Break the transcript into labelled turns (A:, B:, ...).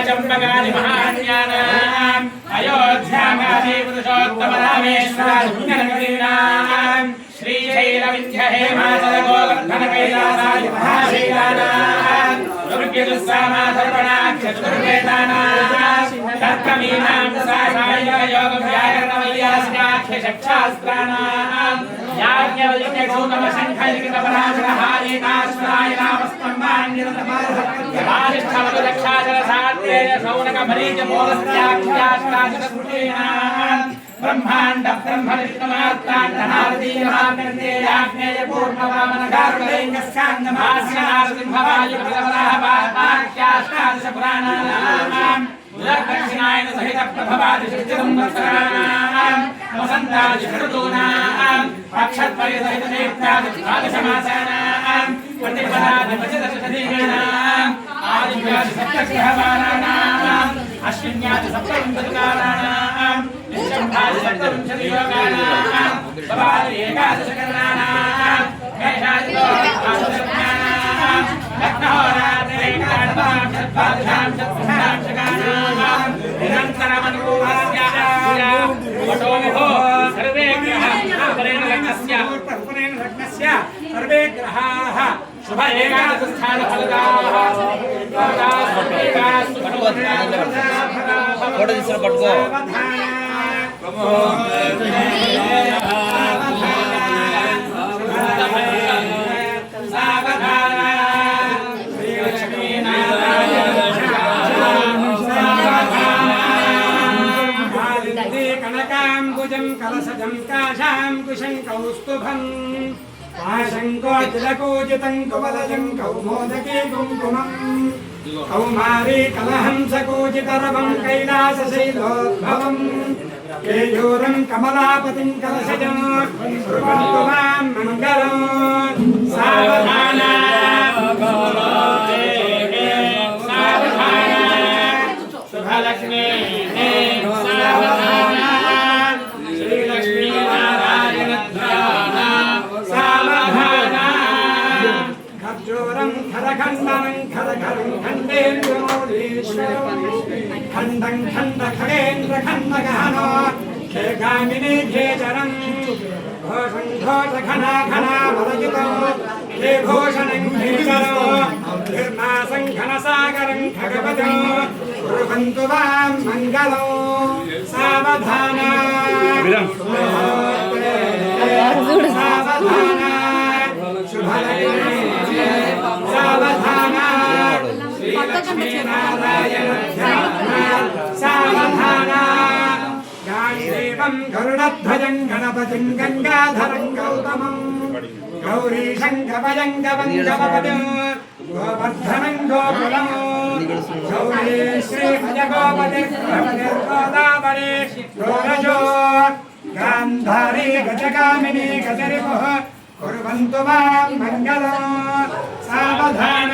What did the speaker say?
A: चंपकानि महान्यानाम् अयोध्याकाशी पुरुषोत्तम रामेश्वराम् श्रीशैलविंध्य हेमाचल गोवर्धन कैलासादि महाशैलानाम् दुर्गेतुस्सामाधर्पणाख्य चतुर्वेदानाम् तर्कमीमां सासायिक योग व्याकरण वैयासिकाख्य षट्शास्त्राणाम् याज्ञवल्क्य गौतम शंखलिखित पराशरहारेकाश्वराय नामस्तम्भान्यतमाधिष्ठमनुदक्षाचर सात्रेय शौनक मरीच मोलस्याख्याष्टाचरस्मृतीनाम् ब्रह्मांड ब्रह्म विष्णुमात्राण्डनारदीयमाग्नेय पूर्णवामनगारुणैकस्कान्दमास्यनारसिंहवायुप्रवराहपाख्याष्टादश पुराणानाम् दक्षिणायन सहित प्रभवादिशुचिरंवत्सराणाम् वसन्तादिषऋतूनाम् पक्षद्वय सहित चैत्रादिद्वादशमासानाम् प्रतिपदादिपचदशदीनाम् आदिव्यादि सप्तग्रहवाराणाम् अश्विन्यादि सप्तविंशतिकाराणाम् निश्चम्भादि सप्तविंशतियोगानाम् सवादि एकादशकरणानाम् मेषादि द्वादशकरणानाम् लग्नहोरात्रेकादशां षट्द्वादशां षट्पुंसांशकानाम् निरन्तरमनुकूलस्य वटोमुखो सर्वे ग्रहाः उत्तरेण लग्नस्य सर्वे ग्रहाः शुभ एकादशस्थान फलदाः
B: फोटो తీసుకొని పట్టుకో
A: కనకాంబుజం కలసజం కాశాం కుశం కౌస్తుభం పాశంకోజితం కువలజం కౌమోదకే కుంకుమం కౌమారీ కలహంసకోజితరవం కైలాసశైలోద్భవం కేయూరం కమలాపతిం కలశజం కుర్వంతు మాం మంగళం సావధాన సావధాన శుభలక్ష్మీ సావధాన శ్రీలక్ష్మీ నారాయణ ధ్యాన సావధాన ఖర్జూరం ఖరఖండనం ఖరఖరం ఖండేంద్రమౌళీశ్వరం ఖండం ఖండ ఖగేంద్ర ఖండ గహనో ఖేగామిని ఖేచరం ఘోషం ఘోష ఘనా ఘనా వరయుతం ఖే ఘోషణం ఖేచరం నిర్మాసం ఘనసాగరం ఖగవతం కుర్వంతు మాం మంగళం సావధాన సావధాన శుభలక్ష్మీ సావధాన శ్రీలక్ష్మీ నారాయణ ధ్యాన సావధాన గాంధీవం గరుడధ్వజం గణపతిం గంగాధరం గౌతమం గౌరీశం గవయం గవం గవపతిం గోవర్ధనం గోకులం గౌరీ శ్రీ భజ గోపతి గోదావరి గోరజో గాంధారీ గజగామిని గజరిపుః కుర్వంతు మాం మంగళం సావధాన